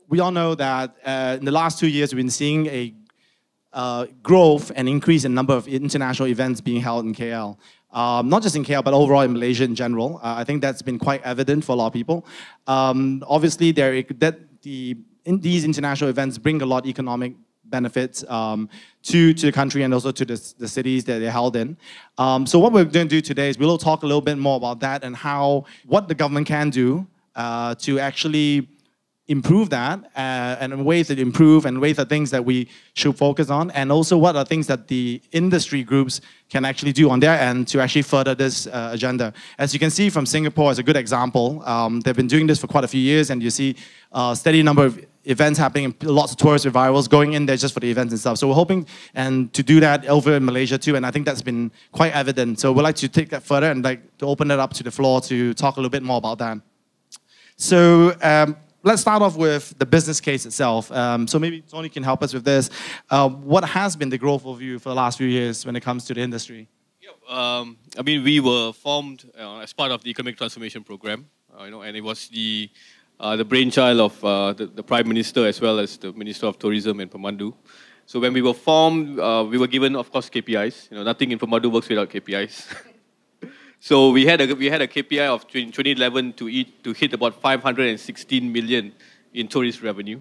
we all know that in the last 2 years, we've been seeing a growth and increase in number of international events being held in KL. Not just in KL, but overall in Malaysia in general. I think that's been quite evident for a lot of people. Obviously, these international events bring a lot of economic benefits to the country and also to the cities that they're held in. So what we're going to do today is we'll talk a little bit more about that and what the government can do to actually improve that, and ways that improve and ways that things that we should focus on, and also what are things that the industry groups can actually do on their end to actually further this agenda. As you can see from Singapore as a good example, they've been doing this for quite a few years, and you see a steady number of events happening, and lots of tourist revivals going in there just for the events and stuff. So we're hoping to do that over in Malaysia too, and I think that's been quite evident. So we'd like to take that further and like to open it up to the floor to talk a little bit more about that. So let's start off with the business case itself. So maybe Tony can help us with this. What has been the growth overview for the last few years when it comes to the industry? I mean, we were formed as part of the economic transformation program, and it was the brainchild of the Prime Minister as well as the Minister of Tourism and Pemandu. So when we were formed, we were given, of course, KPIs. Nothing in Pemandu works without KPIs. So we had a KPI of 2011 to hit about 516 million in tourist revenue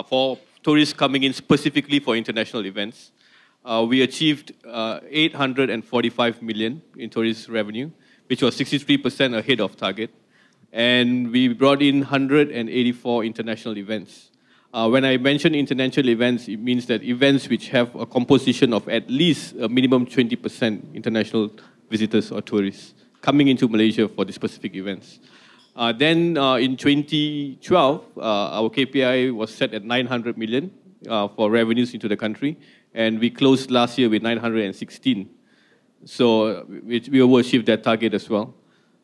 for tourists coming in specifically for international events. We achieved 845 million in tourist revenue, which was 63% ahead of target. And we brought in 184 international events. When I mention international events, it means that events which have a composition of at least a minimum 20% international visitors or tourists coming into Malaysia for the specific events. Then in 2012, our KPI was set at 900 million for revenues into the country, and we closed last year with 916. So we overachieved that target as well.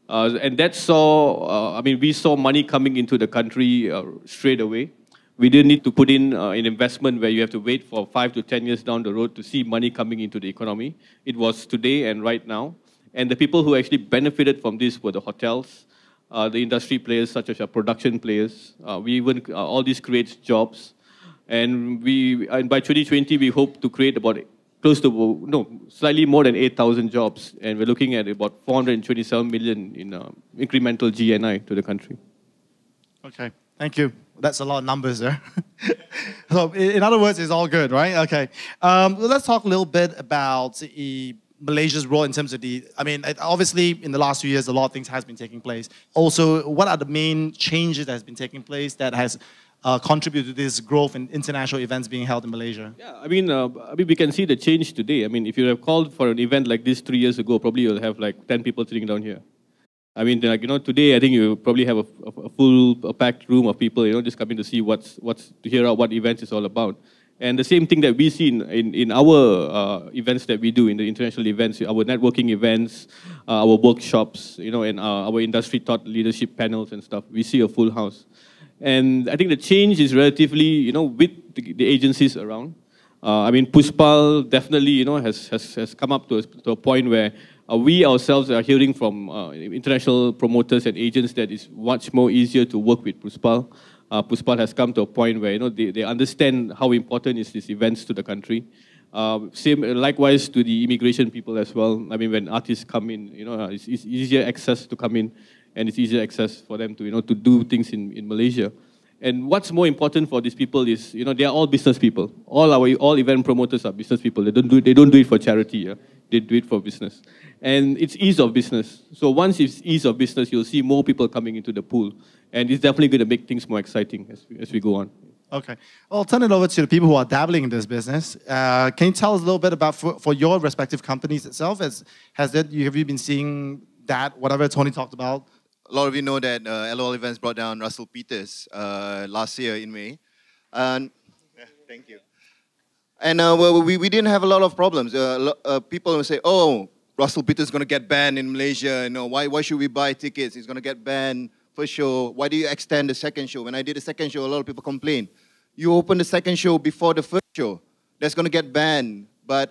And that saw, we saw money coming into the country straight away. We didn't need to put in an investment where you have to wait for 5 to 10 years down the road to see money coming into the economy. It was today and right now. And the people who actually benefited from this were the hotels, the industry players such as our production players. All this creates jobs. And by 2020, we hope to create about slightly more than 8,000 jobs. And we're looking at about 427 million in incremental GNI to the country. Okay, thank you. That's a lot of numbers there. So in other words, it's all good, right? Okay. Let's talk a little bit about Malaysia's role in terms of obviously in the last few years, a lot of things has been taking place. Also, what are the main changes that has been taking place that has contributed to this growth in international events being held in Malaysia? Yeah, we can see the change today. If you have called for an event like this 3 years ago, probably you'll have like 10 people sitting down here. Today I think you probably have a packed room of people, just coming to see to hear out what events is all about. And the same thing that we see in our events that we do, in the international events, our networking events, our workshops, and our industry thought leadership panels and stuff, we see a full house. And I think the change is relatively, with the agencies around. Pushpal definitely, has come up to a point where we ourselves are hearing from international promoters and agents that it's much more easier to work with Pushpal. Pushpal has come to a point where they understand how important is these events to the country. Likewise to the immigration people as well. When artists come in, it's easier access to come in, and it's easier access for them to to do things in Malaysia. And what's more important for these people is they are all business people. All event promoters are business people. They don't do it for charity. Yeah? They do it for business. And it's ease of business. So once it's ease of business, you'll see more people coming into the pool. And it's definitely going to make things more exciting as we go on. Okay. Well, I'll turn it over to the people who are dabbling in this business. Can you tell us a little bit about, for your respective companies itself, have you been seeing that, whatever Tony talked about? A lot of you know that LOL Events brought down Russell Peters last year in May. Thank you. And we didn't have a lot of problems. People will say, oh, Russell Peters is going to get banned in Malaysia. Why should we buy tickets? He's going to get banned. First show, why do you extend the second show? When I did the second show, a lot of people complained. You open the second show before the first show. That's going to get banned. But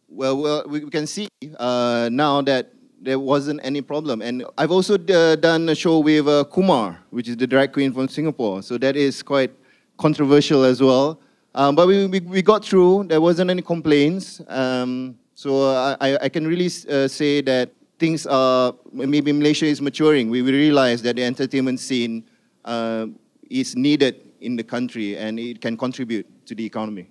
we can see now that there wasn't any problem. And I've also done a show with Kumar, which is the drag queen from Singapore. So that is quite controversial as well. But we got through. There wasn't any complaints. So I can really say that things are, maybe Malaysia is maturing. We realize that the entertainment scene is needed in the country and it can contribute to the economy.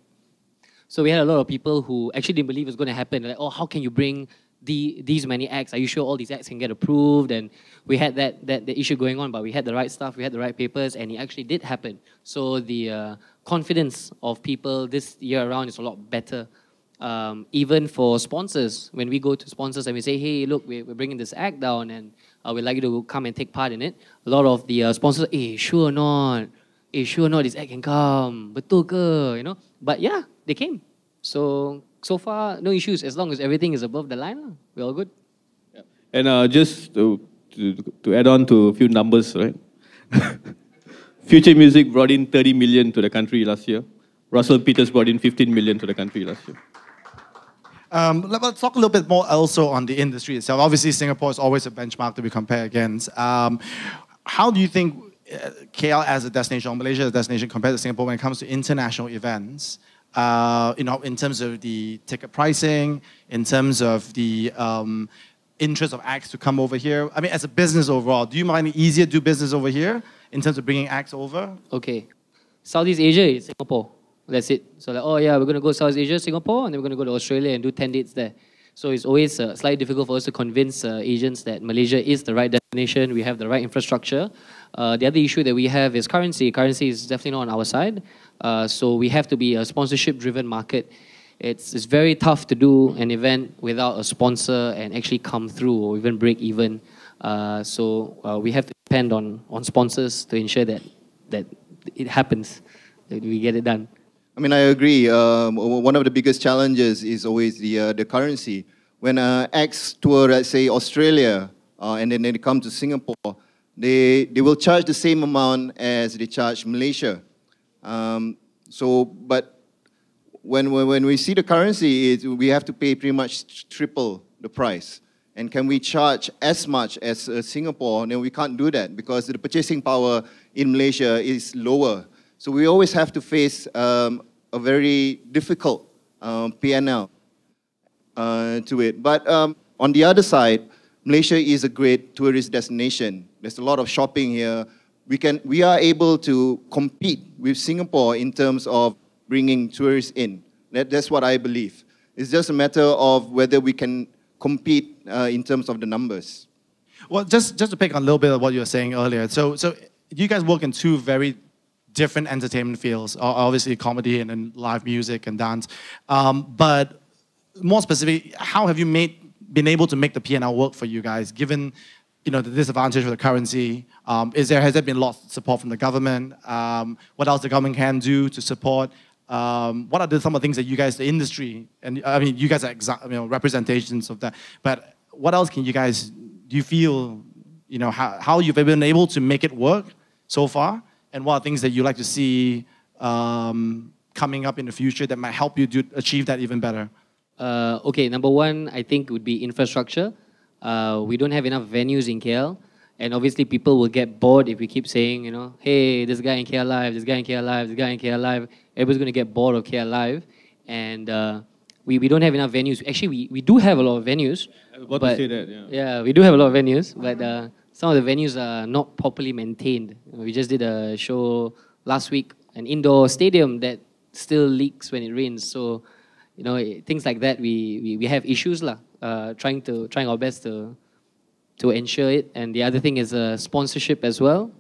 So we had a lot of people who actually didn't believe it was going to happen. Like, oh, how can you bring these many acts? Are you sure all these acts can get approved? And we had that issue going on, but we had the right stuff, we had the right papers, and it actually did happen. So the confidence of people this year around is a lot better. Even for sponsors, when we go to sponsors and we say, hey, look, we're bringing this act down and we'd like you to come and take part in it. A lot of the sponsors, sure or not? Sure or not, this act can come? Betul ke? You know? But yeah, they came. So far, no issues. As long as everything is above the line, we're all good. Yeah. And just to add on to a few numbers, right? Future Music brought in 30 million to the country last year. Russell Peters brought in 15 million to the country last year. Let's talk a little bit more also on the industry itself. Obviously, Singapore is always a benchmark that we compare against. How do you think KL as a destination, or Malaysia as a destination compared to Singapore when it comes to international events? In terms of the ticket pricing, in terms of the interest of acts to come over here. I mean, as a business overall, do you find it easier to do business over here in terms of bringing acts over? Okay. Southeast Asia is Singapore. That's it. So like, oh yeah, we're going to go Southeast Asia, Singapore, and then we're going to go to Australia and do 10 dates there. So it's always slightly difficult for us to convince agents that Malaysia is the right destination, we have the right infrastructure. The other issue that we have is currency. Currency is definitely not on our side. So we have to be a sponsorship-driven market. It's very tough to do an event without a sponsor and actually come through or even break even. So we have to depend on sponsors to ensure that it happens, that we get it done. I mean, I agree. One of the biggest challenges is always the currency. When acts tour, let's say, Australia, and then they come to Singapore, they will charge the same amount as they charge Malaysia. But when we see the currency, we have to pay pretty much triple the price. And can we charge as much as Singapore? No, we can't do that because the purchasing power in Malaysia is lower. So we always have to face a very difficult P&L to it. But on the other side, Malaysia is a great tourist destination. There's a lot of shopping here. We are able to compete with Singapore in terms of bringing tourists in. That's what I believe. It's just a matter of whether we can compete in terms of the numbers. Well, just to pick on a little bit of what you were saying earlier. So you guys work in two very different entertainment fields, obviously comedy and then live music and dance. But more specifically, how have you been able to make the P&L work for you guys, given the disadvantage of the currency? Has there been lots of support from the government? What else the government can do to support? What are some of the things that you guys, the industry, and I mean, you guys are representations of that, but what else can you guys, do you feel, how you've been able to make it work so far? And what are things that you like to see coming up in the future that might help you achieve that even better? Okay, number one, I think would be infrastructure. We don't have enough venues in KL. And obviously people will get bored if we keep saying, hey, this guy in KL Live, this guy in KL Live, this guy in KL Live. Everybody's going to get bored of KL Live. And we don't have enough venues. Actually, we do have a lot of venues. I was about to say that, yeah. Yeah, we do have a lot of venues, but some of the venues are not properly maintained. We just did a show last week, an indoor stadium that still leaks when it rains. So, things like that, we have issues, trying our best to ensure it. And the other thing is sponsorship as well.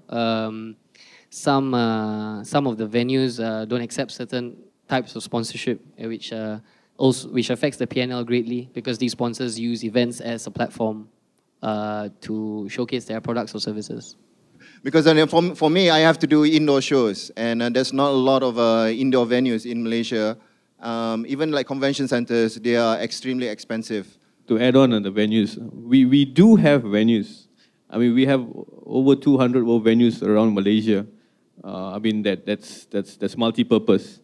Some of the venues don't accept certain types of sponsorship, which affects the P&L greatly because these sponsors use events as a platform to showcase their products or services. Because for me, I have to do indoor shows, and there's not a lot of indoor venues in Malaysia. Even like convention centers, they are extremely expensive. To add on the venues, we do have venues. I mean, we have over 200 venues around Malaysia. I mean, that's multi-purpose.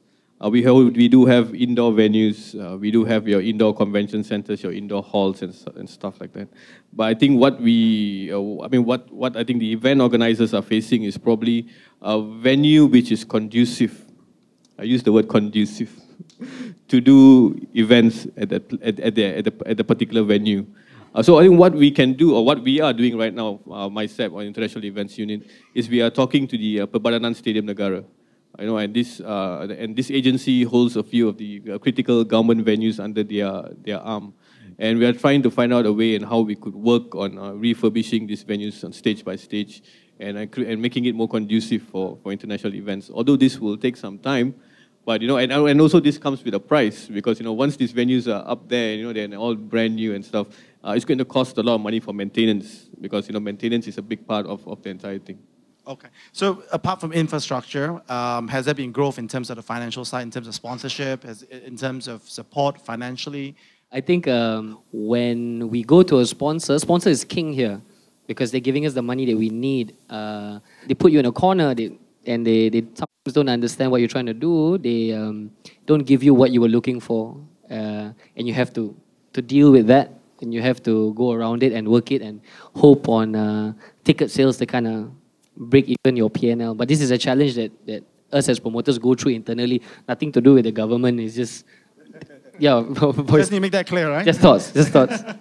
We do have indoor venues. We do have your indoor convention centers, your indoor halls, and stuff like that. But I think what what I think the event organizers are facing is probably a venue which is conducive. I use the word conducive to do events at the particular venue. So I think what we can do, or what we are doing right now, MySEP, or International Events Union, is we are talking to the Perbadanan Stadium Negara. And this agency holds a few of the critical government venues under their arm, and we are trying to find out a way and how we could work on refurbishing these venues on stage by stage, and making it more conducive for international events. Although this will take some time, but and also this comes with a price, because once these venues are up there, they're all brand new and stuff, it's going to cost a lot of money for maintenance, because maintenance is a big part of the entire thing. Okay. So apart from infrastructure, has there been growth in terms of the financial side, in terms of sponsorship, in terms of support financially? I think when we go to a sponsor is king here, because they're giving us the money that we need. They put you in a corner, and they sometimes don't understand what you're trying to do. They don't give you what you were looking for, and you have to deal with that, and you have to go around it and work it and hope on ticket sales to kind of break even your P&L. But this is a challenge that us as promoters go through internally. Nothing to do with the government. It's just, yeah. Just need to make that clear, right? Just thoughts.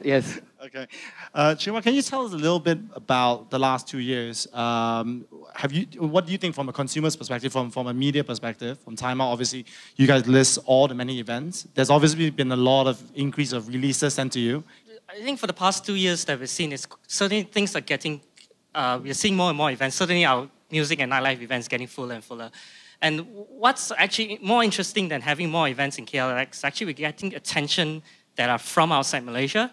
Yes. Okay. Chima, can you tell us a little bit about the last 2 years? What do you think from a consumer's perspective, from a media perspective, from Time Out? Obviously, you guys list all the many events. There's obviously been a lot of increase of releases sent to you. I think for the past 2 years that we've seen is certainly things are getting, we're seeing more and more events. Certainly our music and nightlife events getting fuller and fuller. And what's actually more interesting than having more events in KL is actually we're getting attention that are from outside Malaysia.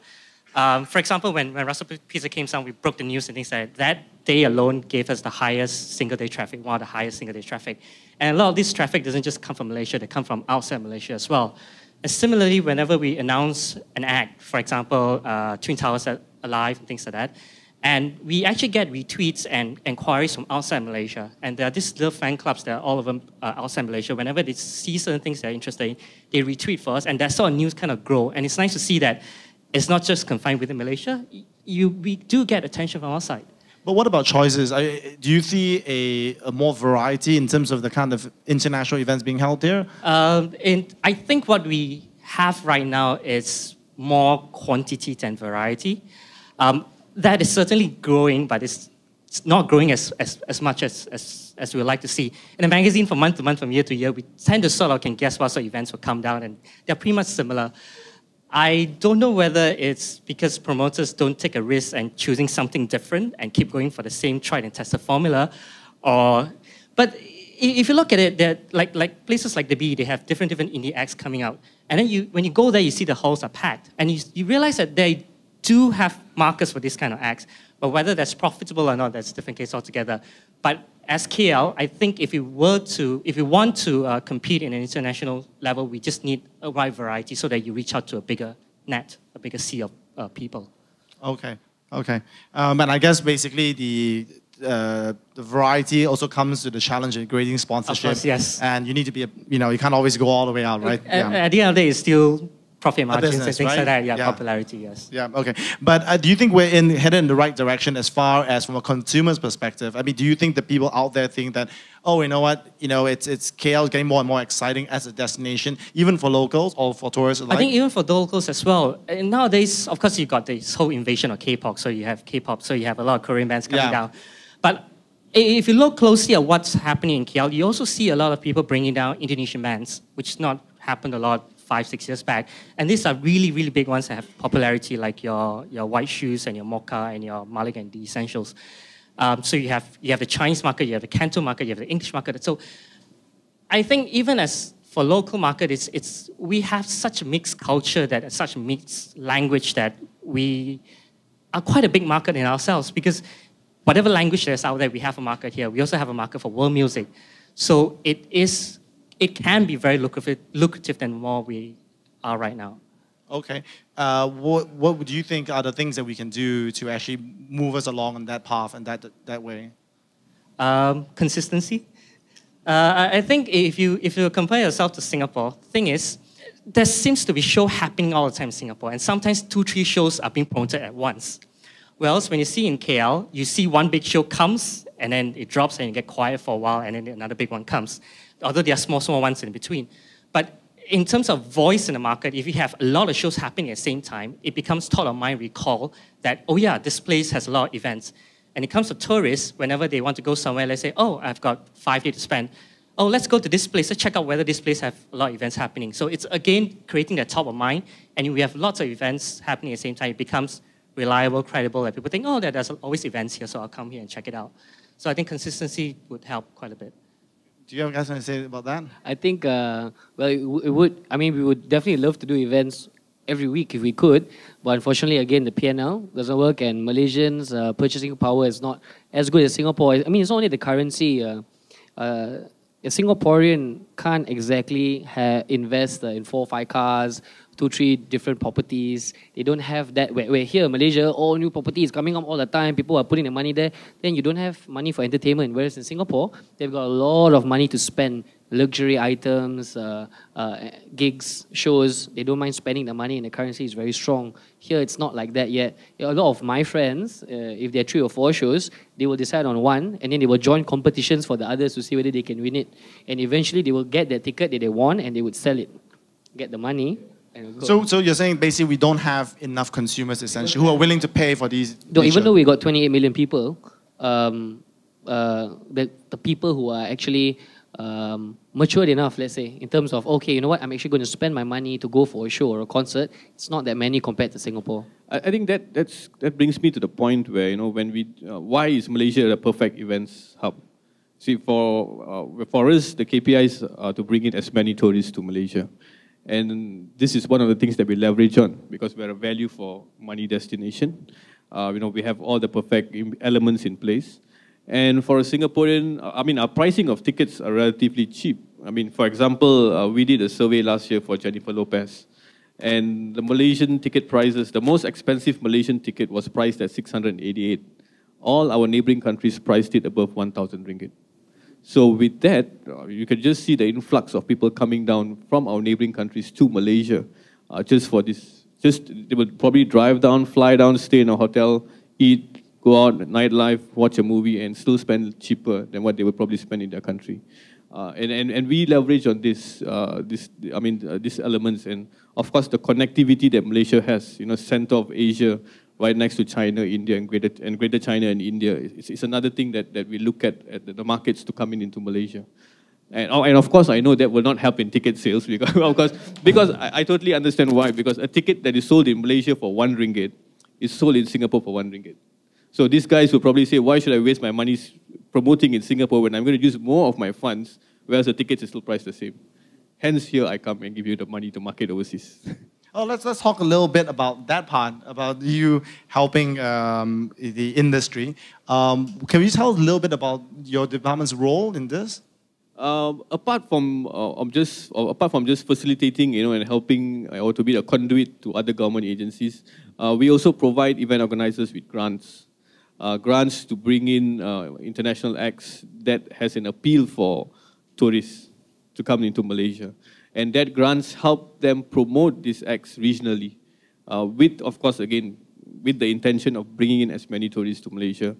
For example, when Russell Pizza came down, we broke the news and things like that. That day alone gave us the highest single-day traffic, one of the highest single-day traffic. And a lot of this traffic doesn't just come from Malaysia, they come from outside Malaysia as well. And similarly, whenever we announce an act, for example, Twin Towers Alive and things like that, and we actually get retweets and inquiries from outside Malaysia. And there are these little fan clubs that are all of them outside Malaysia. Whenever they see certain things they're interested in, they retweet for us, and that sort of news kind of grow. And it's nice to see that it's not just confined within Malaysia. We do get attention from outside. But what about choices? Do you see a more variety in terms of the kind of international events being held there? I think what we have right now is more quantity than variety. That is certainly growing, but it's not growing as much as we would like to see. In a magazine, from month to month, from year to year, we tend to sort of can guess what sort of events will come down, and they're pretty much similar. I don't know whether it's because promoters don't take a risk and choosing something different and keep going for the same tried and tested formula, but if you look at it, they're like places like the B, they have different indie acts coming out, and then when you go there, you see the halls are packed, and you realize that they do have markers for this kind of acts, but whether that's profitable or not, that's a different case altogether. But as KL, I think if you want to compete in an international level, we just need a wide variety so that you reach out to a bigger net, a bigger sea of people. Okay. And I guess basically the variety also comes to the challenge in grading sponsorship. Of course, yes. And you need to be, you can't always go all the way out, right? At the end of the day, it's still profit margins business, and things right? like that. Yeah, Yeah. popularity, yes. Yeah, okay. But do you think we're headed in the right direction as far as from a consumer's perspective? I mean, do you think that people out there think that, oh, you know what, it's KL getting more and more exciting as a destination, even for locals or for tourists alike? I think even for the locals as well. And nowadays, of course, you've got this whole invasion of K-pop. So you have K-pop, so you have a lot of Korean bands coming down. But if you look closely at what's happening in KL, you also see a lot of people bringing down Indonesian bands, which not happened a lot 5-6 years back. And these are really, really big ones that have popularity, like your White Shoes and your Mocha and your Malik and the Essentials. So you have the Chinese market, you have the Canton market, you have the English market. So I think even as for local market, we have such a mixed culture, such a mixed language that we are quite a big market in ourselves, because whatever language there's out there, we have a market here. We also have a market for world music. So it can be very lucrative than more we are right now. Okay. What would you think are the things that we can do to actually move us along on that path and that way? Consistency. I think if you compare yourself to Singapore, thing is, there seems to be show happening all the time in Singapore, and sometimes 2-3 shows are being promoted at once. Whereas when you see in KL, you see one big show comes, and then it drops, and you get quiet for a while, and then another big one comes. Although there are small ones in between. But in terms of voice in the market, if you have a lot of shows happening at the same time, it becomes top of mind recall that, oh yeah, this place has a lot of events. And it comes to tourists, whenever they want to go somewhere, let's say, oh, I've got 5 days to spend. Oh, let's go to this place, let's check out whether this place has a lot of events happening. So it's again creating that top of mind, and we have lots of events happening at the same time. It becomes reliable, credible, and people think, oh, there's always events here, so I'll come here and check it out. So I think consistency would help quite a bit. Do you have guys want to say about that? I think, well, it would, I mean, we would definitely love to do events every week if we could, but unfortunately, again, the P&L doesn't work, and Malaysians' purchasing power is not as good as Singapore. I mean, it's not only the currency. A Singaporean can't exactly invest in 4 or 5 cars, 2 or 3 different properties. They don't have that. Where here, Malaysia, all new properties coming up all the time. People are putting their money there. Then you don't have money for entertainment. Whereas in Singapore, they've got a lot of money to spend. Luxury items, gigs, shows. They don't mind spending the money, and the currency is very strong. Here, it's not like that yet. A lot of my friends, if there are 3 or 4 shows, they will decide on one, and then they will join competitions for the others to see whether they can win it. And eventually, they will get that ticket that they want, and they would sell it, get the money. And go. So you're saying basically we don't have enough consumers essentially who are willing to pay for these. Even though we got 28 million people, the people who are actually matured enough, let's say, in terms of, okay, you know what, I'm actually going to spend my money to go for a show or a concert, it's not that many compared to Singapore. I think that brings me to the point where, you know, when we, why is Malaysia the perfect events hub? See, for us, the KPIs are to bring in as many tourists to Malaysia. And this is one of the things that we leverage on, because we're a value for money destination. You know, we have all the perfect elements in place. And for a Singaporean, I mean, our pricing of tickets are relatively cheap. I mean, for example, we did a survey last year for Jennifer Lopez. And the Malaysian ticket prices, the most expensive Malaysian ticket was priced at 688. All our neighboring countries priced it above 1,000 ringgit. So with that, you can just see the influx of people coming down from our neighboring countries to Malaysia just for this. They would probably drive down, fly down, stay in a hotel, eat, go out, nightlife, watch a movie, and still spend cheaper than what they would probably spend in their country. And we leverage on these elements, and of course the connectivity that Malaysia has, you know, center of Asia, right next to China, India, and Greater China and India. It's another thing that we look at the markets to come into Malaysia. And of course, I know that will not help in ticket sales because I totally understand why. Because a ticket that is sold in Malaysia for 1 ringgit is sold in Singapore for 1 ringgit. So these guys will probably say, why should I waste my money promoting in Singapore when I'm going to use more of my funds, whereas the tickets is still priced the same? Hence, here I come and give you the money to market overseas. Oh, let's talk a little bit about that part, about you helping the industry. Can you tell a little bit about your department's role in this? Apart from just facilitating, you know, and helping or to be a conduit to other government agencies, we also provide event organizers with grants. Grants to bring in international acts that has an appeal for tourists to come into Malaysia. And that grants help them promote these acts regionally with, of course, again, with the intention of bringing in as many tourists to Malaysia.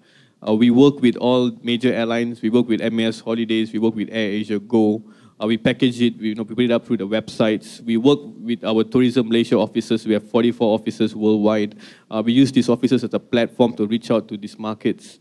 We work with all major airlines. We work with MAS Holidays. We work with AirAsia Go. We package it. We put it up through the websites. We work with our Tourism Malaysia offices. We have 44 offices worldwide. We use these offices as a platform to reach out to these markets.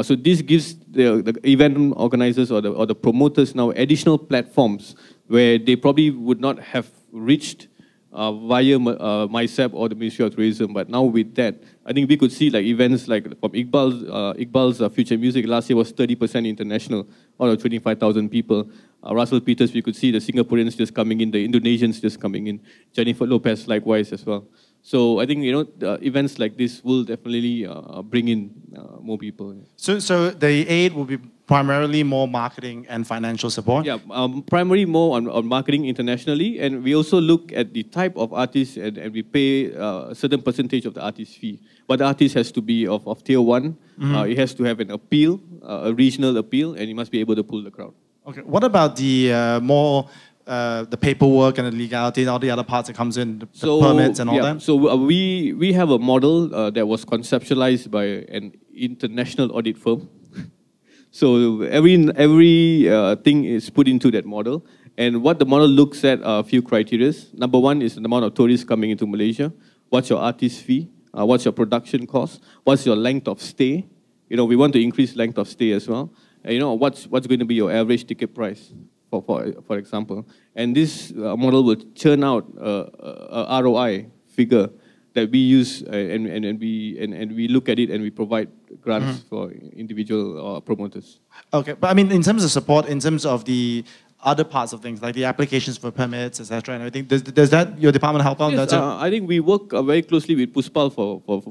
So this gives the event organizers or the promoters now additional platforms where they probably would not have reached via MySAP or the Ministry of Tourism. But now with that, I think we could see like events like from Iqbal's Future Music last year was 30% international, out of 25,000 people. Russell Peters, we could see the Singaporeans just coming in, the Indonesians just coming in. Jennifer Lopez likewise as well. So I think, you know, events like this will definitely bring in more people. So the aid will be primarily more marketing and financial support? Yeah, primarily more on marketing internationally, and we also look at the type of artists and we pay a certain percentage of the artist fee. But the artist has to be of tier 1. It has to have an appeal, a regional appeal, and it must be able to pull the crowd. Okay. What about the more the paperwork and the legality and all the other parts that comes in, the permits and all that? So we have a model that was conceptualized by an international audit firm. So every thing is put into that model. And what the model looks at are a few criteria. Number one is the amount of tourists coming into Malaysia. What's your artist fee? What's your production cost? What's your length of stay? You know, we want to increase length of stay as well. And, you know, what's going to be your average ticket price, for example. And this model will churn out a ROI figure that we use and we look at it and we provide grants for individual promoters. Okay, but I mean, in terms of support, in terms of the other parts of things, like the applications for permits, etc., and everything, does that your department help out? Yes, I think we work very closely with Puspal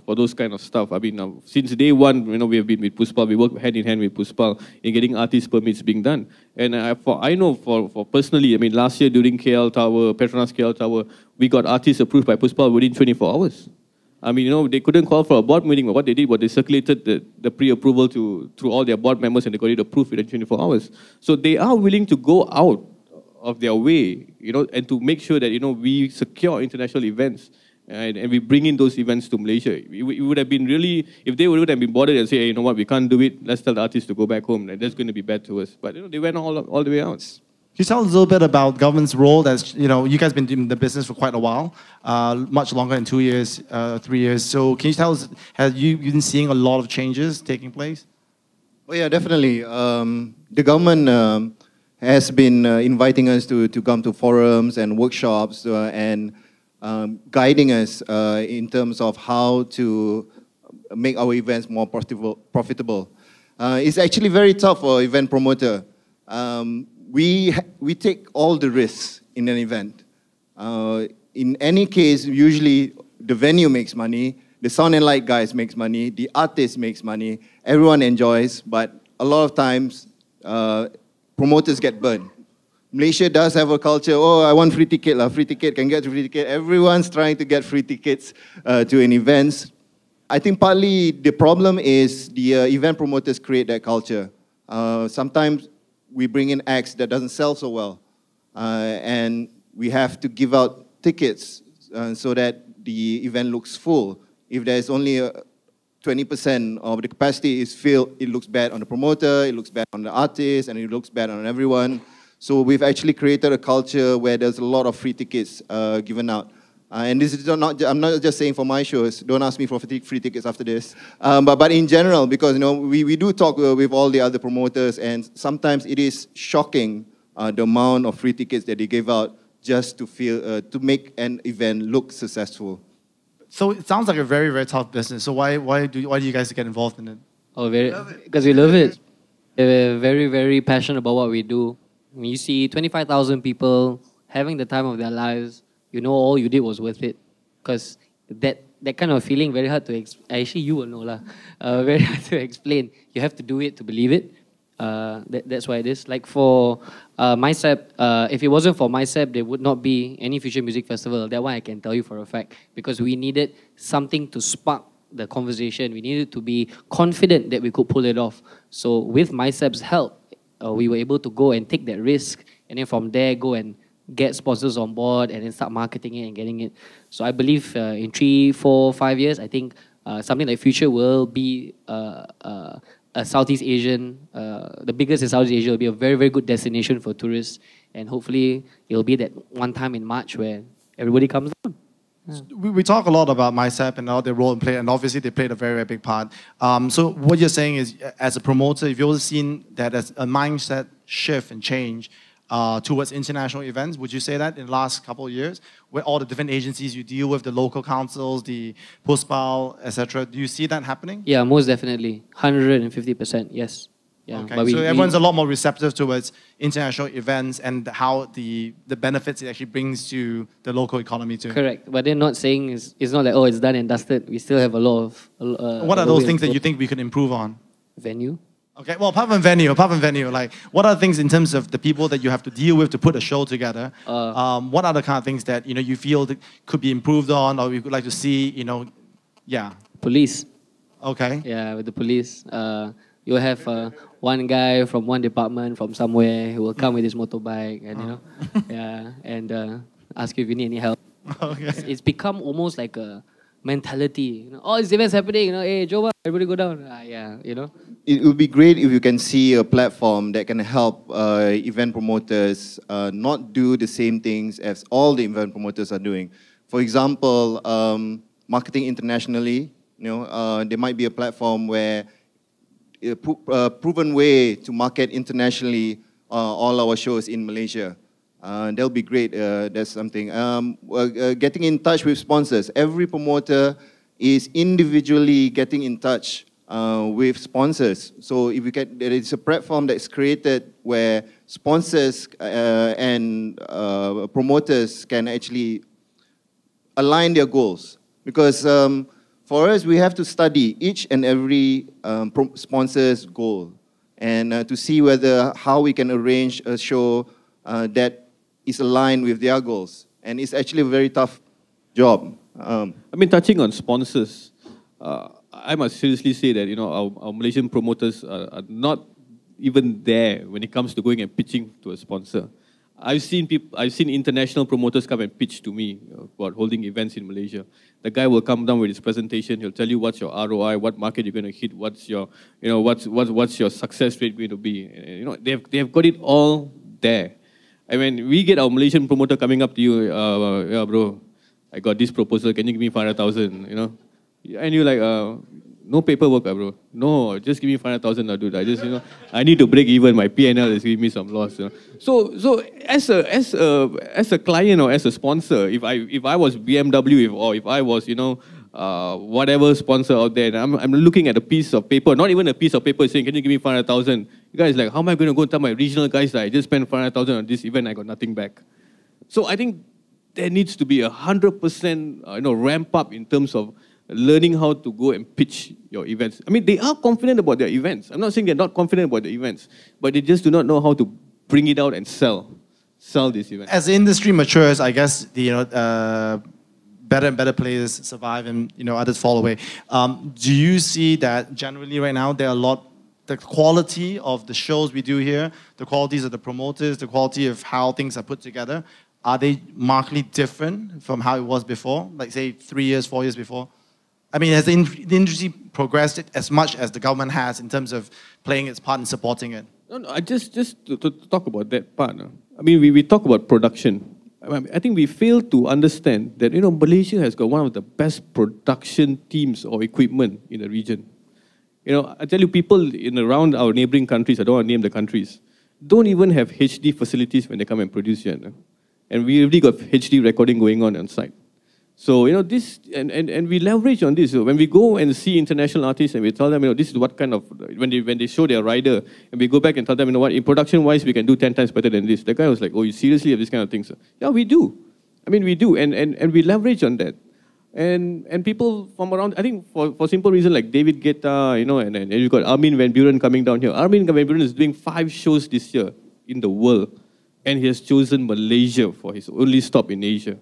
for those kind of stuff. I mean, since day one, you know, we have been with Puspal. We work hand in hand with Puspal in getting artist permits being done. And I know for personally, I mean, last year during KL Tower, Petronas KL Tower, we got artists approved by Puspal within 24 hours. I mean, you know, they couldn't call for a board meeting, but what they did was they circulated the pre-approval through all their board members and they got it approved within 24 hours. So they are willing to go out of their way, you know, and to make sure that, you know, we secure international events and we bring in those events to Malaysia. It would have been really, if they would have been bothered and say, hey, you know what, we can't do it, let's tell the artists to go back home, and that's going to be bad to us. But, you know, they went all the way out. Can you tell us a little bit about government's role? As you know, you guys have been doing the business for quite a while, much longer than 2 years, 3 years. So can you tell us, have you been seeing a lot of changes taking place? Oh yeah, definitely. The government has been inviting us to come to forums and workshops and guiding us in terms of how to make our events more profitable. It's actually very tough for an event promoter. We take all the risks in an event. In any case, usually the venue makes money, the sound and light guys makes money, the artist makes money, everyone enjoys, but a lot of times promoters get burned. Malaysia does have a culture, oh, I want free ticket, free ticket, can get free ticket. Everyone's trying to get free tickets to an event. I think partly the problem is the event promoters create that culture. Sometimes we bring in acts that doesn't sell so well. And we have to give out tickets so that the event looks full. If there's only 20% of the capacity is filled, it looks bad on the promoter, it looks bad on the artist, and it looks bad on everyone. So we've actually created a culture where there's a lot of free tickets given out. And this is not, I'm not just saying for my shows, don't ask me for free tickets after this. But in general, because you know, we do talk with all the other promoters, and sometimes it is shocking the amount of free tickets that they give out just to make an event look successful. So it sounds like a very, very tough business. So why do you guys get involved in it? Oh, because we love it. We're very, very passionate about what we do. When you see 25,000 people having the time of their lives, you know all you did was worth it. Because that kind of feeling, very hard to explain. Actually, you will know lah. Very hard to explain. You have to do it to believe it. That's why it is. Like for MySep, if it wasn't for MySep, there would not be any Future Music Festival. That one I can tell you for a fact. Because we needed something to spark the conversation. We needed to be confident that we could pull it off. So with MySep's help, we were able to go and take that risk. And then from there, go and get sponsors on board and then start marketing it and getting it. So I believe in 3, 4, 5 years, I think something like Future will be a Southeast Asian, the biggest in Southeast Asia, will be a very, very good destination for tourists. And hopefully it'll be that one time in March where everybody comes down. Yeah. We talk a lot about MySep and how their role in play, and obviously they played a very, very big part. So what you're saying is, as a promoter, if you've seen that as a mindset shift and change towards international events, would you say that in the last couple of years, where all the different agencies you deal with, the local councils, the Puspal, etc., do you see that happening? Yeah, most definitely, 150%, yes. Yeah, okay, but so everyone's a lot more receptive towards international events and how the benefits it actually brings to the local economy too. Correct, but they're not saying it's not like, oh, it's done and dusted. We still have a lot of... what are those things that you think we could improve on? Venue. Okay, well, apart from venue, like, what are things in terms of the people that you have to deal with to put a show together? What are the kind of things that, you know, you feel that could be improved on, or you would like to see, you know, yeah? Police. Okay. Yeah, with the police. You'll have one guy from one department from somewhere who will come with his motorbike and yeah, and ask you if you need any help. Okay. It's become almost like a mentality. Oh, this event's happening. Hey, Joba, everybody go down. Yeah, It would be great if you can see a platform that can help event promoters not do the same things as all the event promoters are doing. For example, marketing internationally. There might be a platform where a proven way to market internationally all our shows in Malaysia. That'll be great. That's something. Getting in touch with sponsors. Every promoter is individually getting in touch with sponsors. So if there is a platform that's created where sponsors and promoters can actually align their goals. Because for us, we have to study each and every sponsor's goal and to see how we can arrange a show that is aligned with their goals. And it's actually a very tough job. Touching on sponsors, I must seriously say that our Malaysian promoters are not even there when it comes to going and pitching to a sponsor. I've seen international promoters come and pitch to me about holding events in Malaysia. The guy will come down with his presentation. He'll tell you what's your ROI, what market you're going to hit, what's your success rate going to be. They've got it all there. We get our Malaysian promoter coming up to you, yeah, bro, I got this proposal. Can you give me 500,000? And you're like, no paperwork, bro. No, just give me 500,000, dude. I need to break even. My P&L is giving me some loss. So as a client or as a sponsor, if I was BMW or if I was whatever sponsor out there, and I'm looking at a piece of paper, not even a piece of paper, saying, can you give me 500,000? You guys like, how am I going to go and tell my regional guys that I just spent 500,000 on this event, I got nothing back? So I think there needs to be 100% ramp up in terms of learning how to go and pitch your events. They are confident about their events. I'm not saying they're not confident about the events, but they just do not know how to bring it out and sell this event. As the industry matures, I guess better and better players survive and others fall away. Do you see that generally right now the quality of the shows we do here, the qualities of the promoters, the quality of how things are put together, are they markedly different from how it was before? Like say 3 years, 4 years before? Has the industry progressed as much as the government has in terms of playing its part in supporting it? No, just to talk about that part. We talk about production. I think we fail to understand that Malaysia has got one of the best production teams or equipment in the region. I tell you, people around our neighboring countries, I don't want to name the countries, don't even have HD facilities when they come and produce here. And we already got HD recording going on site. So, this, and we leverage on this. So when we go and see international artists and we tell them, this is what kind of, when they show their rider, and we go back and tell them, what, in production-wise, we can do 10 times better than this. The guy was like, oh, you seriously have this kind of thing? So, yeah, we do. We do, and we leverage on that. And people from around, I think for simple reason like David Guetta, and you've got Armin van Buuren coming down here. Armin van Buuren is doing 5 shows this year in the world, and he has chosen Malaysia for his only stop in Asia.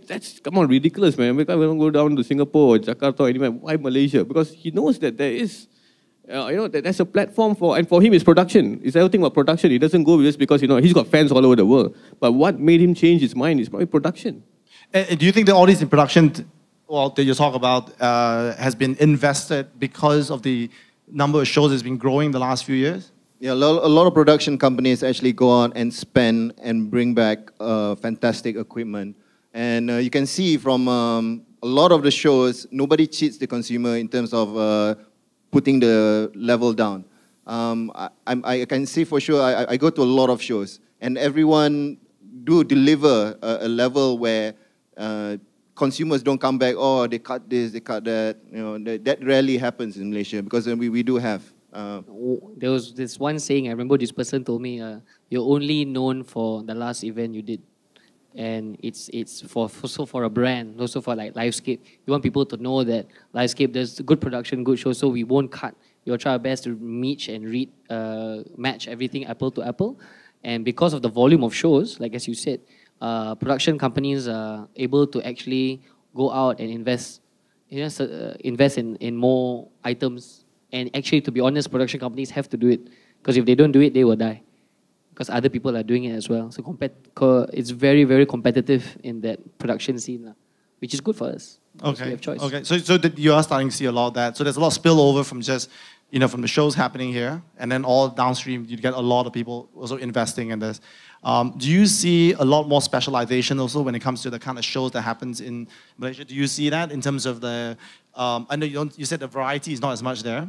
That's, come on, ridiculous, man. We can't even go down to Singapore or Jakarta or anywhere. Why Malaysia? Because he knows that there is, that there's a platform and for him it's production. It's everything about production. He doesn't go just because, he's got fans all over the world. But what made him change his mind is probably production. And do you think that all these in production, that you talk about, has been invested because of the number of shows that's been growing the last few years? Yeah, a lot of production companies actually go out and spend and bring back fantastic equipment. And you can see from a lot of the shows, nobody cheats the consumer in terms of putting the level down. I can see for sure, I go to a lot of shows, and everyone do deliver a level where consumers don't come back, oh, they cut this, they cut that. That rarely happens in Malaysia because we do have. There was this one saying, I remember this person told me, you're only known for the last event you did. And it's also for a brand, also for like Livescape. We want people to know that Livescape does good production, good show, so we won't cut. We'll try our best to match everything apple to apple. And because of the volume of shows, like as you said, production companies are able to actually go out and invest in more items And actually, to be honest, production companies have to do it. Because if they don't do it, they will die. Because other people are doing it as well. So it's very, very competitive in that production scene, which is good for us. Okay. We have choice. Okay. So you are starting to see a lot of that. So there's a lot of spillover from just, from the shows happening here, and then all downstream, you get a lot of people also investing in this. Do you see a lot more specialization also when it comes to the kind of shows that happens in Malaysia? Do you see that in terms of the, I know you said the variety is not as much there,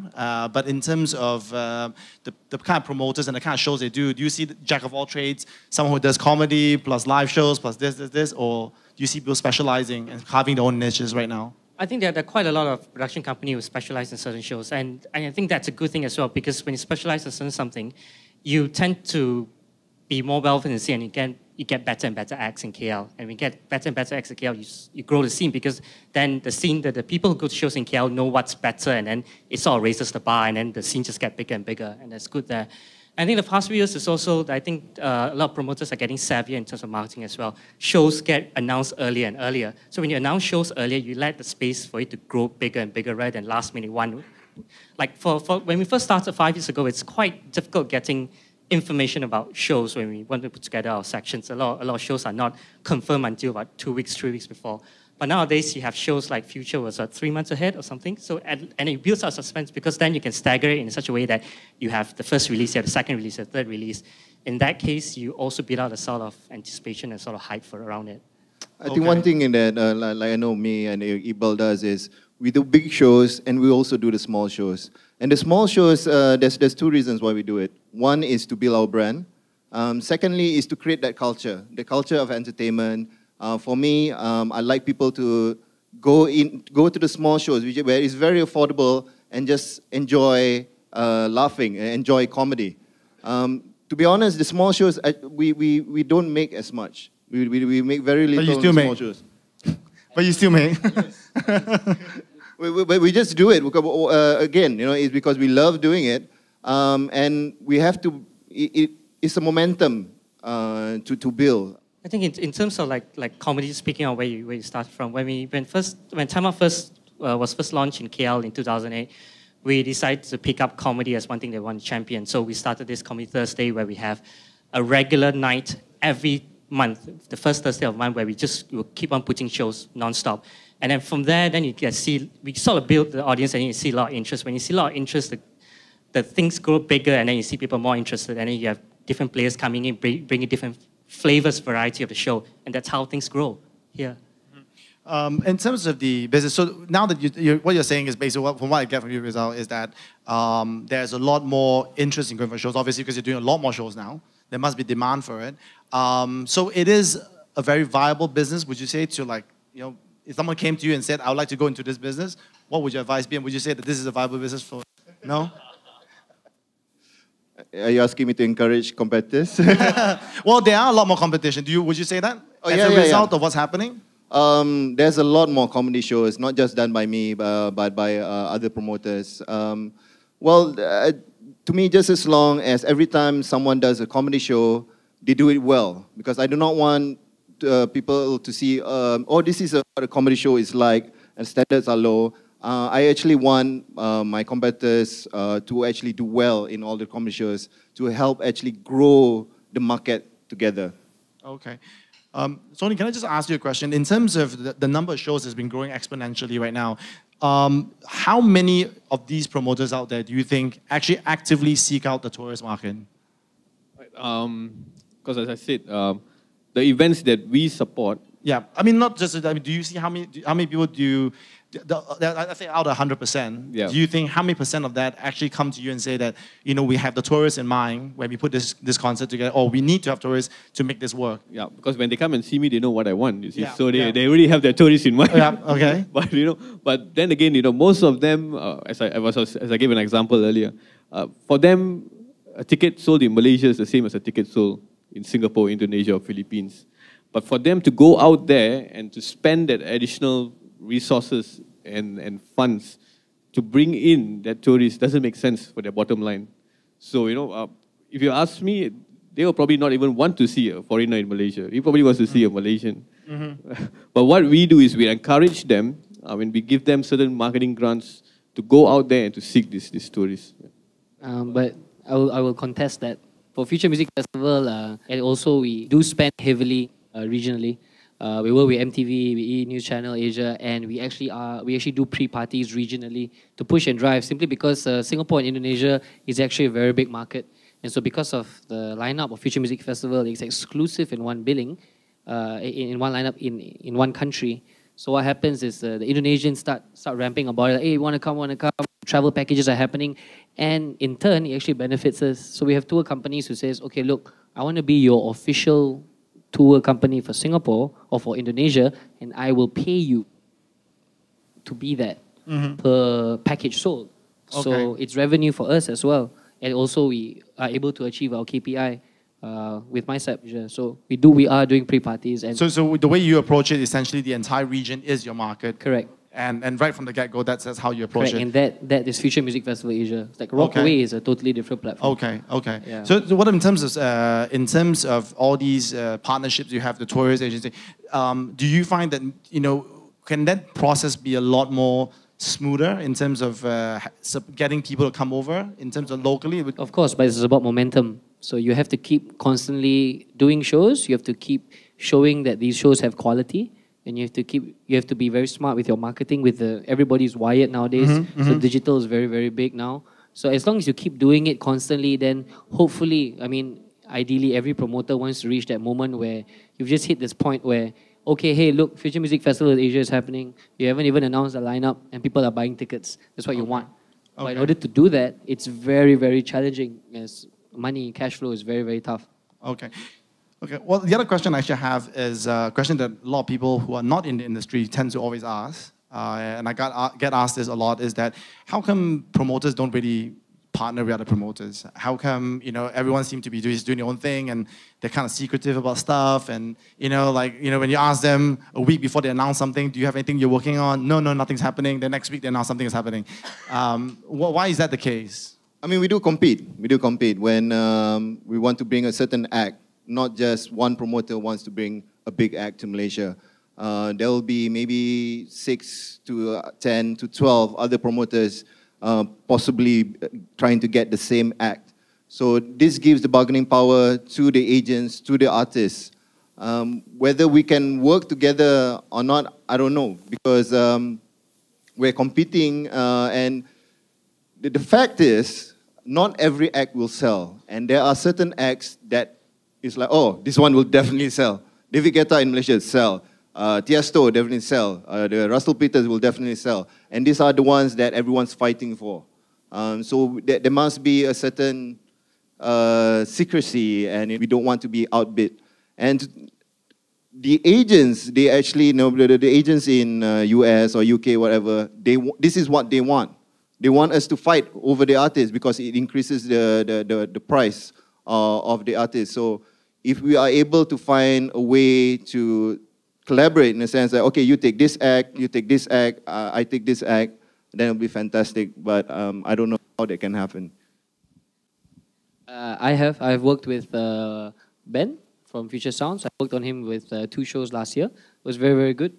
but in terms of the kind of promoters and the kind of shows they do you see the jack of all trades, someone who does comedy plus live shows plus this, or do you see people specializing and carving their own niches right now? I think there are quite a lot of production companies who specialize in certain shows, and I think that's a good thing as well, because when you specialize in something, you tend to be more well in the scene, and you get better and better acts in KL. And when you get better and better acts in KL, you grow the scene, because then the people who go to shows in KL know what's better, and then it sort of raises the bar, and then the scene just gets bigger and bigger, and that's good there. I think the past few years is also, I think a lot of promoters are getting savvier in terms of marketing as well. Shows get announced earlier and earlier. So when you announce shows earlier, you let the space for it to grow bigger and bigger rather than last minute one. Like for when we first started 5 years ago, it's quite difficult getting information about shows when we want to put together our sections. A lot of shows are not confirmed until about 2 weeks, 3 weeks before. But nowadays, you have shows like Future was 3 months ahead or something. So, and it builds up suspense, because then you can stagger it in such a way that you have the first release, you have the second release, the third release. In that case, you also build out a sort of anticipation and sort of hype around it. I think one thing in that, like I know me and Iqbal does, is we do big shows and we also do the small shows. And the small shows, there's two reasons why we do it. One is to build our brand. Secondly is to create that culture, the culture of entertainment. For me, I like people to go to the small shows where it's very affordable and just enjoy laughing, enjoy comedy. To be honest, the small shows, we don't make as much. We make very little on the small shows. But you still make. we just do it. Again, it's because we love doing it. And we have to, it's a momentum to build. I think in terms of like comedy, speaking of where you started from, when Time Out was first launched in KL in 2008, we decided to pick up comedy as one thing they want to champion. So we started this Comedy Thursday, where we have a regular night every month, the first Thursday of the month, where we'll keep on putting shows non-stop. And then from there, then you can see, we sort of build the audience, and you see a lot of interest. When you see a lot of interest, the things grow bigger, and then you see people more interested, and then you have different players coming in, bringing different flavors, variety of the show, and that's how things grow here. In terms of the business, so now that what you're saying is basically, from what I get from your result, is that there's a lot more interest in going for shows, obviously, because you're doing a lot more shows now. There must be demand for it. So it is a very viable business, would you say, to if someone came to you and said, I would like to go into this business, what would your advice be? And would you say that this is a viable business for, no? Are you asking me to encourage competitors? Well, there are a lot more competition. Would you say that? As a result of what's happening? There's a lot more comedy shows, not just done by me, but by other promoters. To me, just as long as every time someone does a comedy show, they do it well. Because I do not want people to see, this is what a comedy show is like, and standards are low. I actually want my competitors to actually do well in all the comedy shows, to help actually grow the market together. Okay. Sony, can I just ask you a question? In terms of the number of shows has been growing exponentially right now, how many of these promoters out there do you think actually actively seek out the tourist market? Because as I said, the events that we support. Yeah, I mean, not just, do you see how many people do you, I say out of 100%, yeah. Do you think how many percent of that actually come to you and say that, we have the tourists in mind when we put this concert together, or we need to have tourists to make this work? Yeah, because when they come and see me, they know what I want, you see. Yeah, so they already have their tourists in mind. Yeah, okay. But then again, most of them, as I gave an example earlier, for them, a ticket sold in Malaysia is the same as a ticket sold in Singapore, Indonesia, or Philippines. But for them to go out there and to spend that additional resources and funds to bring in that tourist doesn't make sense for their bottom line. So, if you ask me, they will probably not even want to see a foreigner in Malaysia. He probably wants to see a Malaysian. Mm-hmm. But what we do is we encourage them, when we give them certain marketing grants to go out there and to seek these tourists. But I will contest that. For Future Music Festival, and also we do spend heavily regionally. We work with MTV, we News Channel Asia, and we actually do pre-parties regionally to push and drive. Simply because Singapore and Indonesia is actually a very big market, and so because of the lineup of Future Music Festival, it's exclusive in one billing, in one lineup in one country. So what happens is the Indonesians start ramping about it. Like, hey, want to come? Travel packages are happening, and in turn, it actually benefits us. So we have tour companies who says, okay, look, I want to be your official tour company for Singapore or for Indonesia, and I will pay you to be that per package sold. Okay. So it's revenue for us as well, and also we are able to achieve our KPI. With MySap, so we are doing pre-parties, and so the way you approach it, essentially, the entire region is your market. correct. And right from the get-go, that's how you approach Correct. it. And that is Future Music Festival Asia. It's like Rockaway Okay. is a totally different platform. Okay. Yeah. So what in terms of all these partnerships you have, the tourist agency, do you find that can that process be a lot more smoother in terms of getting people to come over in terms of locally? Of course, but it's about momentum. So you have to keep constantly doing shows. You have to keep showing that these shows have quality, and you have to be very smart with your marketing. Everybody's wired nowadays, so digital is very, very big now. So as long as you keep doing it constantly, then hopefully, ideally, every promoter wants to reach that moment where you've just hit this point where, okay, hey, look, Future Music Festival in Asia is happening. You haven't even announced the lineup, and people are buying tickets. That's what you want. But in order to do that, it's very, very challenging, as money, cash flow is very, very tough. Okay. Well, the other question I actually have is a question that a lot of people who are not in the industry tend to always ask, and I get asked this a lot, is that how come promoters don't really partner with other promoters? How come everyone seems to be doing their own thing, and they're kind of secretive about stuff, and when you ask them a week before they announce something, do you have anything you're working on? No, nothing's happening. The next week they announce something is happening. Why is that the case? We do compete. We do compete when we want to bring a certain act. Not just one promoter wants to bring a big act to Malaysia. There will be maybe 6 to 10 to 12 other promoters possibly trying to get the same act. So this gives the bargaining power to the agents, to the artists. Whether we can work together or not, I don't know, because we're competing, and the fact is, not every act will sell. And there are certain acts that is like, oh, this one will definitely sell. David Guetta in Malaysia sell. Tiesto definitely sell. The Russell Peters will definitely sell. And these are the ones that everyone's fighting for. So there must be a certain secrecy, and we don't want to be outbid. And the agents, they actually, the agents in US or UK, whatever, this is what they want. They want us to fight over the artist because it increases the price of the artist. So if we are able to find a way to collaborate in the sense that, okay, you take this act, you take this act, I take this act, then it'll be fantastic. But I don't know how that can happen. I've worked with Ben from Future Sounds. I worked on him with 2 shows last year. It was very, very good.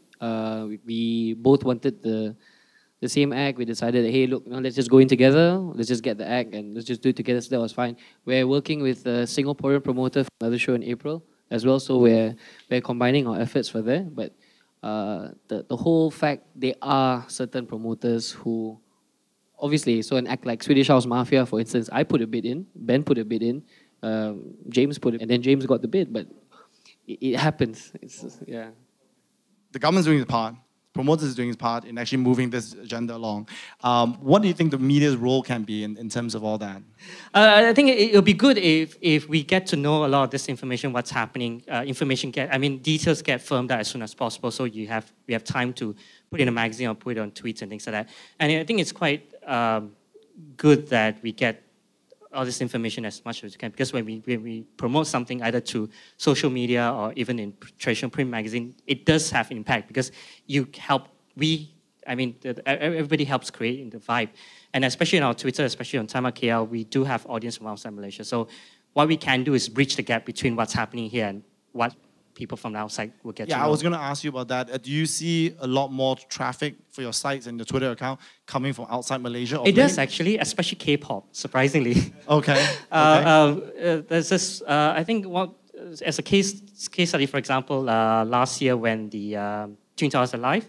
We both wanted the same act. We decided that, hey, look, let's just go in together. Let's just get the act and let's just do it together. So that was fine. We're working with a Singaporean promoter for another show in April as well. So we're combining our efforts for there. But the whole fact, there are certain promoters who, obviously, so an act like Swedish House Mafia, for instance, I put a bid in, Ben put a bid in, James put it, and then James got the bid. But it happens. Yeah. The government's doing its part. Promoters is doing his part in actually moving this agenda along. What do you think the media's role can be in terms of all that? I think it'll be good if we get to know a lot of this information, what's happening, details get firmed out as soon as possible, so we have time to put it in a magazine or put it on tweets and things like that. And I think it's quite good that we get all this information as much as we can, because when we promote something either to social media or even in traditional print magazine, it does have impact because everybody helps create the vibe. And especially in our Twitter, especially on Time Out KL, we do have audience from outside Malaysia. So what we can do is bridge the gap between what's happening here and what people from the outside will get to Yeah, know. I was going to ask you about that. Do you see a lot more traffic for your sites and your Twitter account coming from outside Malaysia? It does actually, especially K-pop, surprisingly. Okay. There's this, I think, as a case study, for example, last year when the Twin Towers Alive,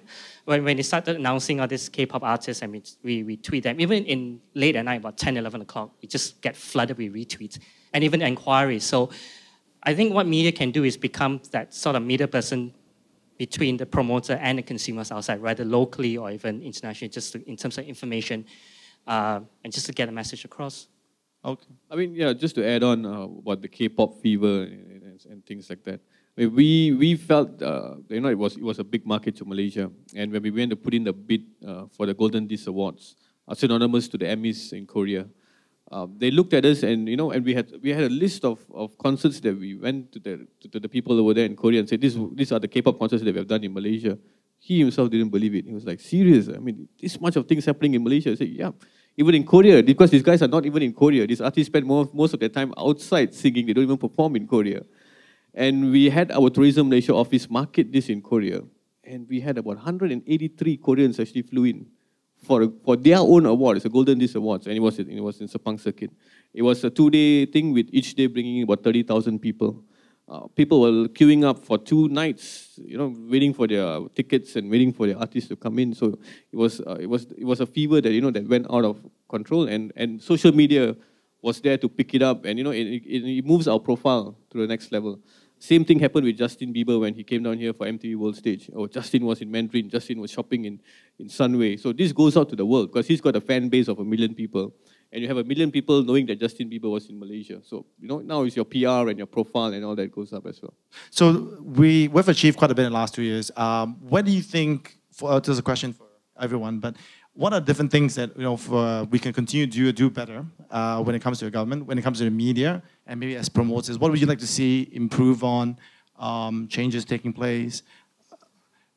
when they started announcing all these K-pop artists, and we tweet them, even in late at night, about 10, 11 o'clock, we just get flooded with retweets and even inquiries. So I think what media can do is become that sort of media person between the promoter and the consumers outside, whether locally or even internationally, just in terms of information and just to get a message across. Okay. I mean, yeah, just to add on about the K-pop fever and things like that. I mean, we felt, you know, it was a big market to Malaysia, and when we went to put in the bid for the Golden Disc Awards, synonymous to the Emmys in Korea, they looked at us, and you know, and we had a list of concerts that we went to the people over there in Korea and said, these are the K-pop concerts that we have done in Malaysia. He himself didn't believe it. He was like, serious? I mean, this much of things happening in Malaysia. I said, yeah. Even in Korea, because these guys are not even in Korea. These artists spend most of their time outside singing. They don't even perform in Korea. And we had our Tourism Malaysia office market this in Korea. And we had about 183 Koreans actually flew in for their own award. It's a Golden Disc Awards, and it was in Sepang Circuit. It was a 2-day thing with each day bringing about 30,000 people. People were queuing up for 2 nights, you know, waiting for their tickets and waiting for the artists to come in. So it was a fever that, you know, that went out of control, and social media was there to pick it up, and you know, it moves our profile to the next level. Same thing happened with Justin Bieber when he came down here for MTV World Stage. Oh, Justin was in Mandarin, Justin was shopping in Sunway. So this goes out to the world because he's got a fan base of 1 million people. And you have 1 million people knowing that Justin Bieber was in Malaysia. So, you know, now it's your PR and your profile and all that goes up as well. So we've achieved quite a bit in the last 2 years. What do you think, this is a question for everyone, but what are different things that, you know, we can continue to do better when it comes to the government, when it comes to the media, and maybe as promoters? What would you like to see improve on, changes taking place?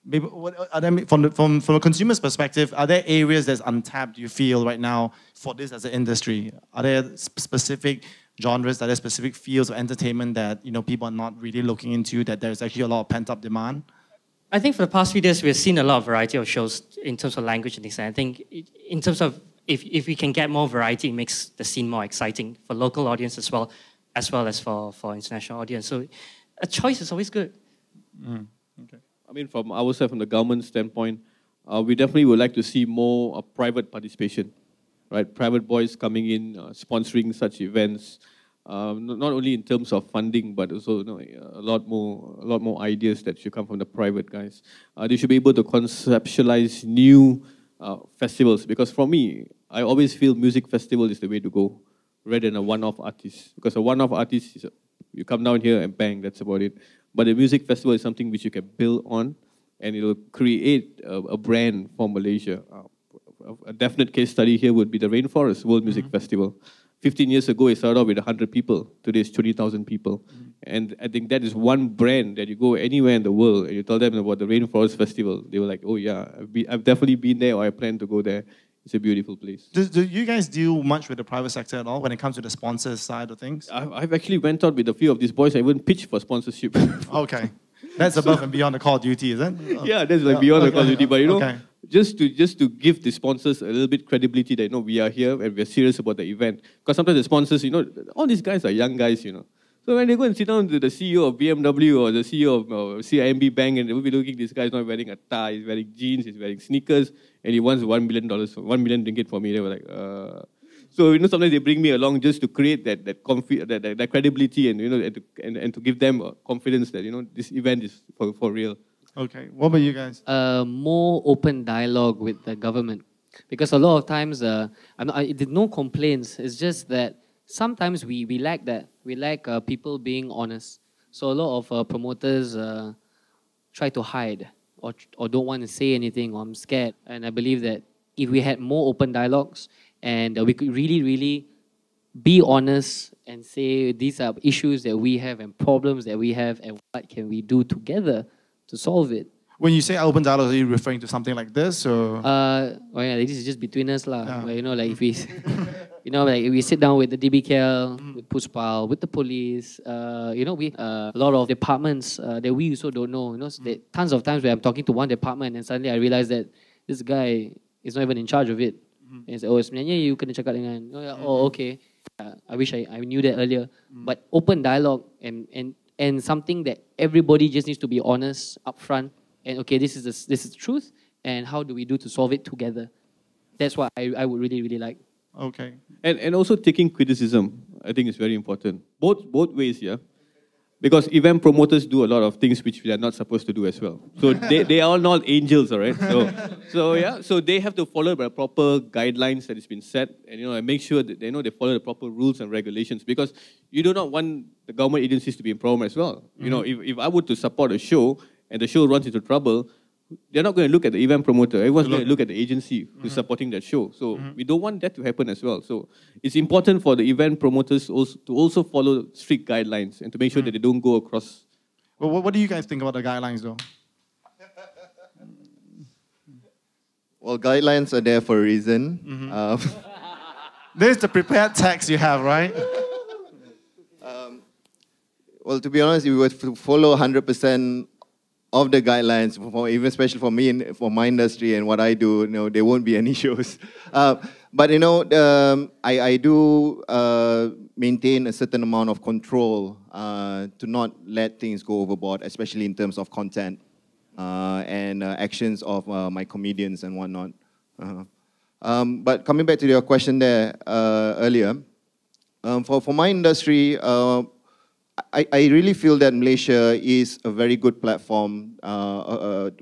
Maybe from a consumer's perspective, are there areas that's untapped, you feel, right now for this as an industry? Are there specific genres, are there specific fields of entertainment that, you know, people are not really looking into, that there's actually a lot of pent-up demand? I think for the past few days, we've seen a lot of variety of shows in terms of language and things. And I think in terms of if we can get more variety, it makes the scene more exciting for local audience as well as for international audience. So a choice is always good. Okay. I mean, from our side, from the government standpoint, we definitely would like to see more private participation, right? Private boys coming in, sponsoring such events, not only in terms of funding, but also, you know, a lot more ideas that should come from the private guys. They should be able to conceptualize new festivals, because for me, I always feel music festival is the way to go, rather than a one-off artist. Because a one-off artist is you come down here and bang, that's about it. But a music festival is something which you can build on, and it will create a brand for Malaysia. A definite case study here would be the Rainforest World Music Festival. 15 years ago, it started off with 100 people. Today, it's 20,000 people. And I think that is one brand that you go anywhere in the world and you tell them about the Rainforest Festival. They were like, oh yeah, I've definitely been there, or I plan to go there. It's a beautiful place. Do you guys deal much with the private sector at all when it comes to the sponsor side of things? I've actually went out with a few of these boys. I even pitched for sponsorship. Okay. That's above and beyond the Call of Duty, is it? Yeah, that's like beyond the Call of Duty. But you know, okay. just to give the sponsors a little bit credibility that, you know, we are here and we're serious about the event. Because sometimes the sponsors, you know, all these guys are young guys, you know. So when they go and sit down to the CEO of BMW or the CEO of CIMB Bank, and they will be looking, this guy's not wearing a tie, he's wearing jeans, he's wearing sneakers, and he wants $1 million, 1 million ringgit for me. They were like, So, you know, sometimes they bring me along just to create that credibility, and, you know, and to give them confidence that, you know, this event is for real. Okay. What about you guys? More open dialogue with the government, because a lot of times, there's no complaints. It's just that sometimes we lack that. We lack people being honest. So a lot of promoters try to hide or don't want to say anything, or I'm scared. And I believe that if we had more open dialogues and we could really be honest and say these are issues that we have and problems that we have and what can we do together to solve it. When you say open dialogue, are you referring to something like this, or? Well, yeah, this is just between us, lah. Yeah. But, you know, like if we, you know, like if we sit down with the DBKL, with Puspal, with the police, you know, we a lot of departments that we also don't know. You know, tons of times where I'm talking to one department and suddenly I realize that this guy is not even in charge of it. And say, oh, sebenarnya you kena cakap dengan. Oh, okay. I wish I knew that earlier. But open dialogue and something that everybody just needs to be honest upfront. And okay, this is the truth, and how do we do to solve it together? That's what I would really, really like. Okay. And also taking criticism, I think is very important. Both ways, yeah. Because event promoters do a lot of things which we are not supposed to do as well. So they are not angels, all right? So they have to follow the proper guidelines that has been set, and you know, and make sure that they know they follow the proper rules and regulations, because you do not want the government agencies to be in problem as well. You know, if I were to support a show and the show runs into trouble, they're not going to look at the event promoter. Everyone's going to look at the agency who's supporting that show. So we don't want that to happen as well. So it's important for the event promoters also to also follow strict guidelines and to make sure that they don't go across. Well, what do you guys think about the guidelines, though? Well, guidelines are there for a reason. There's the prepared text you have, right? Well, to be honest, if we were to follow 100% of the guidelines, even especially for me and for my industry and what I do, you know, there won't be any shows. But you know, I do maintain a certain amount of control to not let things go overboard, especially in terms of content and actions of my comedians and whatnot. But coming back to your question there earlier, for my industry, I really feel that Malaysia is a very good platform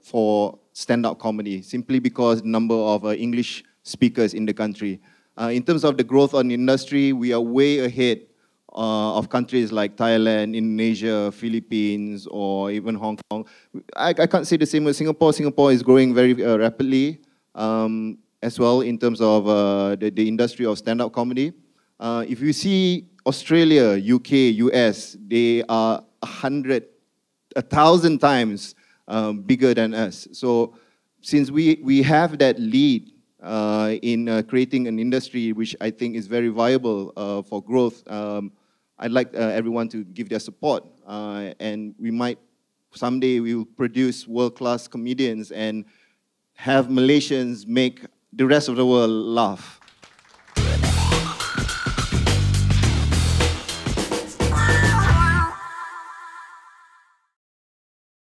for stand-up comedy, simply because the number of English speakers in the country. In terms of the growth on the industry, we are way ahead of countries like Thailand, Indonesia, Philippines, or even Hong Kong. I can't say the same with Singapore. Singapore is growing very rapidly as well in terms of the industry of stand-up comedy. If you see Australia, UK, US, they are 1,000 times bigger than us. So since we have that lead in creating an industry which I think is very viable for growth, I'd like everyone to give their support. And we might, someday we will produce world-class comedians and have Malaysians make the rest of the world laugh.